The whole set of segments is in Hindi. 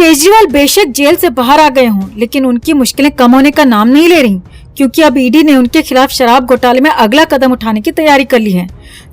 केजरीवाल बेशक जेल से बाहर आ गए हों, लेकिन उनकी मुश्किलें कम होने का नाम नहीं ले रही, क्योंकि अब ईडी ने उनके खिलाफ शराब घोटाले में अगला कदम उठाने की तैयारी कर ली है।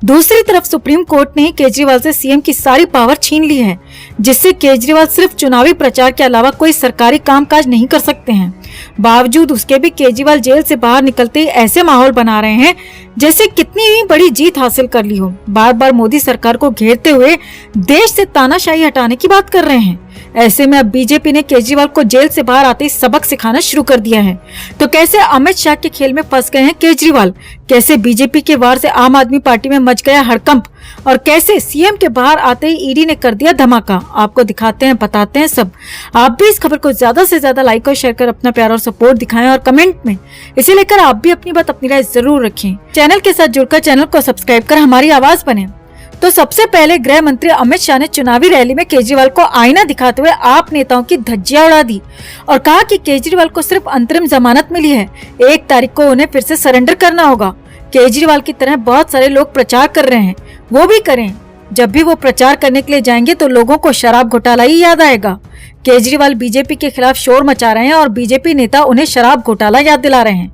दूसरी तरफ सुप्रीम कोर्ट ने केजरीवाल से सीएम की सारी पावर छीन ली है, जिससे केजरीवाल सिर्फ चुनावी प्रचार के अलावा कोई सरकारी कामकाज नहीं कर सकते हैं। बावजूद उसके भी केजरीवाल जेल से बाहर निकलते ही ऐसे माहौल बना रहे हैं जैसे कितनी ही बड़ी जीत हासिल कर ली हो। बार बार मोदी सरकार को घेरते हुए देश से तानाशाही हटाने की बात कर रहे हैं। ऐसे में अब बीजेपी ने केजरीवाल को जेल से बाहर आते ही सबक सिखाना शुरू कर दिया है। तो कैसे अमित शाह के खेल में फंस गए हैं केजरीवाल, कैसे बीजेपी के वार से आम आदमी पार्टी में मच गया हड़कंप, और कैसे सीएम के बाहर आते ही ईडी ने कर दिया धमाका, आपको दिखाते हैं, बताते हैं सब। आप भी इस खबर को ज्यादा से ज्यादा लाइक और शेयर कर अपना प्यार और सपोर्ट दिखाएं और कमेंट में इसे लेकर आप भी अपनी बात, अपनी राय जरूर रखें। चैनल के साथ जुड़कर चैनल को सब्सक्राइब कर हमारी आवाज बने। तो सबसे पहले गृह मंत्री अमित शाह ने चुनावी रैली में केजरीवाल को आईना दिखाते हुए आप नेताओं की धज्जियां उड़ा दी और कहा कि केजरीवाल को सिर्फ अंतरिम जमानत मिली है, 1 तारीख को उन्हें फिर से सरेंडर करना होगा। केजरीवाल की तरह बहुत सारे लोग प्रचार कर रहे हैं, वो भी करें। जब भी वो प्रचार करने के लिए जाएंगे तो लोगों को शराब घोटाला ही याद आएगा। केजरीवाल बीजेपी के खिलाफ शोर मचा रहे हैं और बीजेपी नेता उन्हें शराब घोटाला याद दिला रहे हैं।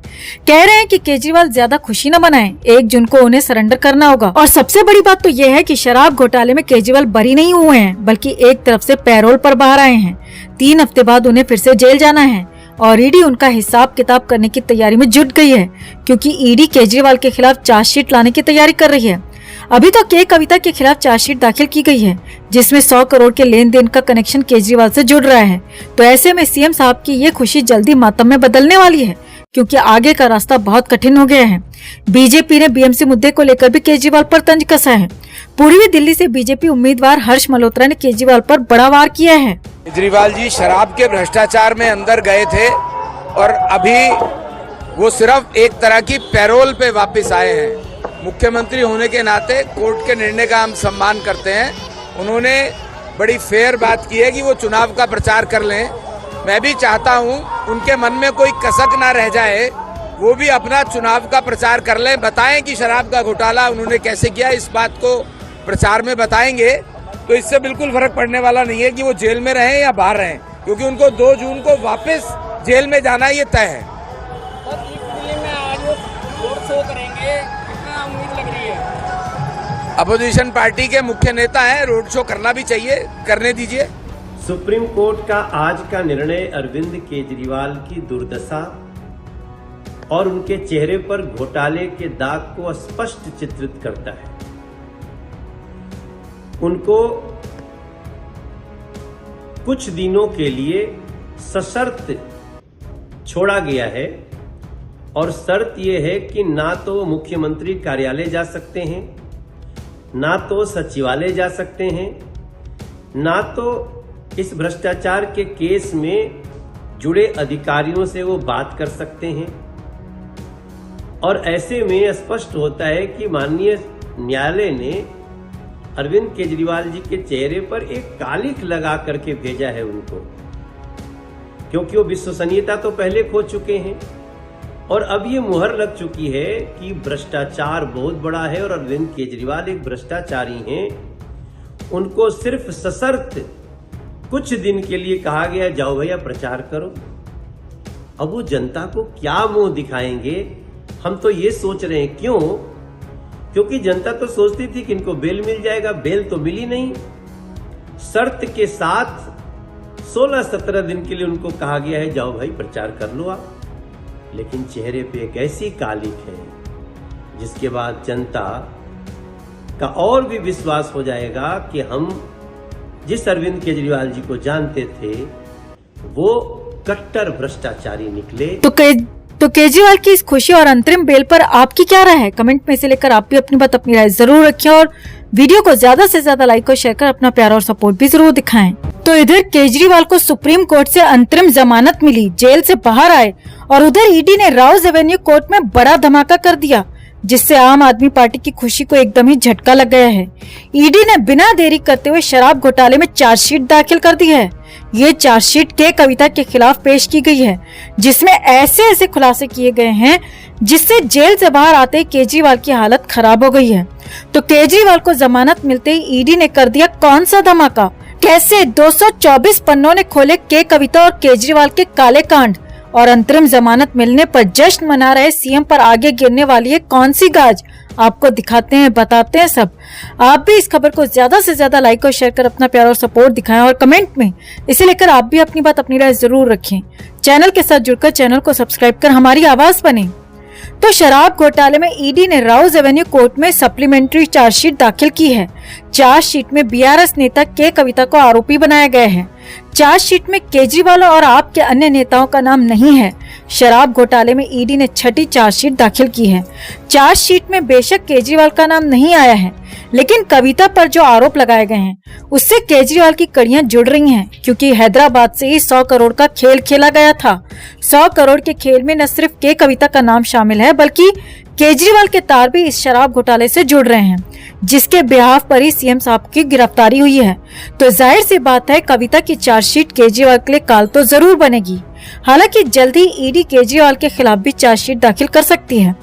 कह रहे हैं कि केजरीवाल ज्यादा खुशी न मनाएं, 1 जून को उन्हें सरेंडर करना होगा। और सबसे बड़ी बात तो यह है कि शराब घोटाले में केजरीवाल बरी नहीं हुए हैं, बल्कि एक तरफ से पैरोल पर बाहर आए हैं। 3 हफ्ते बाद उन्हें फिर से जेल जाना है और ईडी उनका हिसाब किताब करने की तैयारी में जुट गई है, क्योंकि ईडी केजरीवाल के खिलाफ चार्जशीट लाने की तैयारी कर रही है। अभी तो के कविता के खिलाफ चार्जशीट दाखिल की गई है, जिसमें 100 करोड़ के लेन देन का कनेक्शन केजरीवाल से जुड़ रहा है। तो ऐसे में सीएम साहब की ये खुशी जल्दी मातम में बदलने वाली है, क्योंकि आगे का रास्ता बहुत कठिन हो गया है। बीजेपी ने बीएमसी मुद्दे को लेकर भी केजरीवाल पर तंज कसा है। पूर्वी दिल्ली से बीजेपी उम्मीदवार हर्ष मल्होत्रा ने केजरीवाल पर बड़ा वार किया है। केजरीवाल जी शराब के भ्रष्टाचार में अंदर गए थे और अभी वो सिर्फ एक तरह की पैरोल पे वापस आए हैं। मुख्यमंत्री होने के नाते कोर्ट के निर्णय का हम सम्मान करते हैं। उन्होंने बड़ी फेयर बात की है कि वो चुनाव का प्रचार कर लें। मैं भी चाहता हूं उनके मन में कोई कसक ना रह जाए, वो भी अपना चुनाव का प्रचार कर लें, बताएं कि शराब का घोटाला उन्होंने कैसे किया, इस बात को प्रचार में बताएंगे तो इससे बिल्कुल फर्क पड़ने वाला नहीं है कि वो जेल में रहें या बाहर रहें, क्योंकि उनको 2 जून को वापस जेल में जाना ये तय है। अपोजिशन पार्टी के मुख्य नेता हैं, रोड शो करना भी चाहिए, करने दीजिए। सुप्रीम कोर्ट का आज का निर्णय अरविंद केजरीवाल की दुर्दशा और उनके चेहरे पर घोटाले के दाग को स्पष्ट चित्रित करता है। उनको कुछ दिनों के लिए सशर्त छोड़ा गया है और शर्त यह है कि ना तो वो मुख्यमंत्री कार्यालय जा सकते हैं, ना तो सचिवालय जा सकते हैं, ना तो इस भ्रष्टाचार के केस में जुड़े अधिकारियों से वो बात कर सकते हैं। और ऐसे में स्पष्ट होता है कि माननीय न्यायालय ने अरविंद केजरीवाल जी के चेहरे पर एक कालिख लगा करके भेजा है उनको, क्योंकि वो विश्वसनीयता तो पहले खो चुके हैं और अब ये मुहर लग चुकी है कि भ्रष्टाचार बहुत बड़ा है और अरविंद केजरीवाल एक भ्रष्टाचारी हैं। उनको सिर्फ सशर्त कुछ दिन के लिए कहा गया जाओ भैया प्रचार करो। अब वो जनता को क्या मुंह दिखाएंगे, हम तो ये सोच रहे हैं। क्यों? क्योंकि जनता तो सोचती थी कि इनको बेल मिल जाएगा, बेल तो मिली नहीं। शर्त के साथ 16-17 दिन के लिए उनको कहा गया है जाओ भाई प्रचार कर लो आप, लेकिन चेहरे पे एक ऐसी कालिख है जिसके बाद जनता का और भी विश्वास हो जाएगा कि हम जिस अरविंद केजरीवाल जी को जानते थे वो कट्टर भ्रष्टाचारी निकले। तो केजरीवाल की इस खुशी और अंतरिम बेल पर आपकी क्या राय है? कमेंट में इसे लेकर आप भी अपनी बात, अपनी राय जरूर रखें और वीडियो को ज्यादा से ज्यादा लाइक और शेयर कर अपना प्यार और सपोर्ट भी जरूर दिखाएं। तो इधर केजरीवाल को सुप्रीम कोर्ट से अंतरिम जमानत मिली, जेल से बाहर आए, और उधर ईडी ने राउज एवेन्यू कोर्ट में बड़ा धमाका कर दिया, जिससे आम आदमी पार्टी की खुशी को एकदम ही झटका लग गया है। ईडी ने बिना देरी करते हुए शराब घोटाले में चार्जशीट दाखिल कर दी है। ये चार्जशीट के कविता के खिलाफ पेश की गई है, जिसमें ऐसे ऐसे खुलासे किए गए हैं जिससे जेल से बाहर आते ही केजरीवाल की हालत खराब हो गई है। तो केजरीवाल को जमानत मिलते ही ईडी ने कर दिया कौन सा धमाका, कैसे 224 पन्नों ने खोले के कविता और केजरीवाल के काले कांड, और अंतरिम जमानत मिलने पर जश्न मना रहे सीएम पर आगे गिरने वाली है कौन सी गाज, आपको दिखाते हैं, बताते हैं सब। आप भी इस खबर को ज्यादा से ज्यादा लाइक और शेयर कर अपना प्यार और सपोर्ट दिखाएं, और कमेंट में इसे लेकर आप भी अपनी बात अपनी राय जरूर रखें। चैनल के साथ जुड़कर चैनल को सब्सक्राइब कर हमारी आवाज बने। तो शराब घोटाले में ईडी ने राउज एवेन्यू कोर्ट में सप्लीमेंट्री चार्जशीट दाखिल की है। चार्जशीट में बीआरएस नेता के कविता को आरोपी बनाया गया है। चार्जशीट में केजरीवाल और आप के अन्य नेताओं का नाम नहीं है। शराब घोटाले में ईडी ने छठी चार्जशीट दाखिल की है। चार्जशीट में बेशक केजरीवाल का नाम नहीं आया है, लेकिन कविता पर जो आरोप लगाए गए हैं उससे केजरीवाल की कड़ियां जुड़ रही हैं, क्योंकि हैदराबाद से ही 100 करोड़ का खेल खेला गया था। 100 करोड़ के खेल में न सिर्फ के कविता का नाम शामिल है, बल्कि केजरीवाल के तार भी इस शराब घोटाले से जुड़ रहे हैं, जिसके बिहाफ पर ही सीएम साहब की गिरफ्तारी हुई है। तो जाहिर सी बात है, कविता की चार्जशीट केजरीवाल के लिए काल तो जरूर बनेगी। हालांकि जल्द ही ईडी केजरीवाल के खिलाफ भी चार्जशीट दाखिल कर सकती है।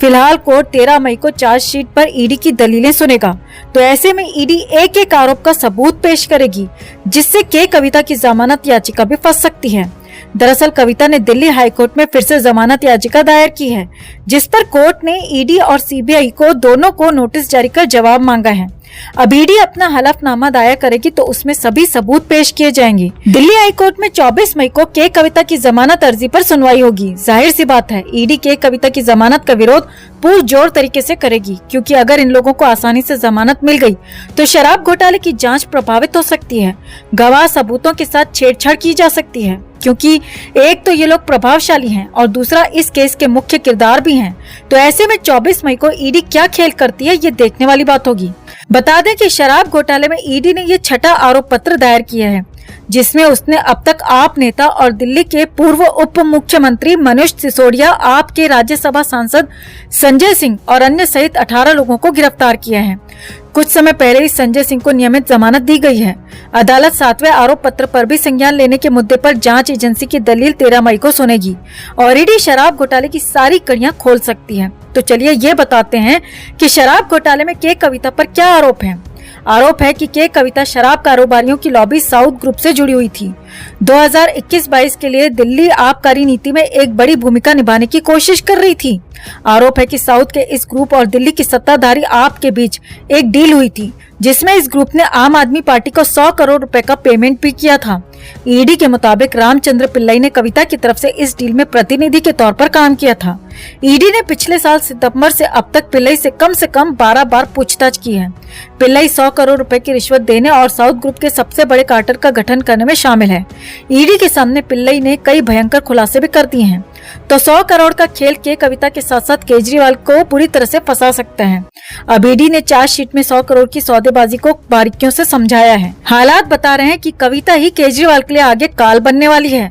फिलहाल कोर्ट 13 मई को चार्जशीट पर ईडी की दलीलें सुनेगा, तो ऐसे में ईडी एक एक आरोप का सबूत पेश करेगी, जिससे के कविता की जमानत याचिका भी फंस सकती है। दरअसल कविता ने दिल्ली हाईकोर्ट में फिर से जमानत याचिका दायर की है, जिस पर कोर्ट ने ईडी और सीबीआई को दोनों को नोटिस जारी कर जवाब मांगा है। अब ईडी अपना हलफनामा दायर करेगी तो उसमें सभी सबूत पेश किए जाएंगे। दिल्ली हाईकोर्ट में 24 मई को के कविता की जमानत अर्जी पर सुनवाई होगी। जाहिर सी बात है, ईडी के कविता की जमानत का विरोध पुरजोर तरीके से करेगी, क्योंकि अगर इन लोगों को आसानी से जमानत मिल गई तो शराब घोटाले की जांच प्रभावित हो सकती है। गवाह सबूतों के साथ छेड़छाड़ की जा सकती है, क्योंकि एक तो ये लोग प्रभावशाली हैं और दूसरा इस केस के मुख्य किरदार भी हैं। तो ऐसे में 24 मई को ईडी क्या खेल करती है, ये देखने वाली बात होगी। बता दें कि शराब घोटाले में ईडी ने ये छठा आरोप पत्र दायर किया है, जिसमें उसने अब तक आप नेता और दिल्ली के पूर्व उप मुख्यमंत्री मनोज सिसोदिया, आप के राज्यसभा सांसद संजय सिंह और अन्य सहित 18 लोगों को गिरफ्तार किया है। कुछ समय पहले ही संजय सिंह को नियमित जमानत दी गई है। अदालत 7वें आरोप पत्र पर भी संज्ञान लेने के मुद्दे पर जांच एजेंसी की दलील 13 मई को सुनेगी और ईडी शराब घोटाले की सारी कड़ियां खोल सकती है। तो चलिए ये बताते हैं कि शराब घोटाले में के कविता पर क्या आरोप है। आरोप है कि के कविता शराब कारोबारियों की लॉबी साउथ ग्रुप से जुड़ी हुई थी। 2021-22 के लिए दिल्ली आबकारी नीति में एक बड़ी भूमिका निभाने की कोशिश कर रही थी। आरोप है कि साउथ के इस ग्रुप और दिल्ली की सत्ताधारी आप के बीच एक डील हुई थी, जिसमें इस ग्रुप ने आम आदमी पार्टी को 100 करोड़ रुपए का पेमेंट भी किया था। ईडी के मुताबिक रामचंद्र पिल्लई ने कविता की तरफ से इस डील में प्रतिनिधि के तौर पर काम किया था। ईडी ने पिछले साल सितंबर से अब तक पिल्लई से कम 12 बार पूछताछ की है। पिल्लई 100 करोड़ रुपए की रिश्वत देने और साउथ ग्रुप के सबसे बड़े कार्टेल का गठन करने में शामिल है। ईडी के सामने पिल्लई ने कई भयंकर खुलासे भी कर दिए हैं। तो 100 करोड़ का खेल के कविता के साथ साथ केजरीवाल को पूरी तरह से फंसा सकता है। अब ईडी ने चार्जशीट में 100 करोड़ की सौदेबाजी को बारीकियों से समझाया है। हालात बता रहे हैं कि कविता ही केजरीवाल के लिए आगे काल बनने वाली है।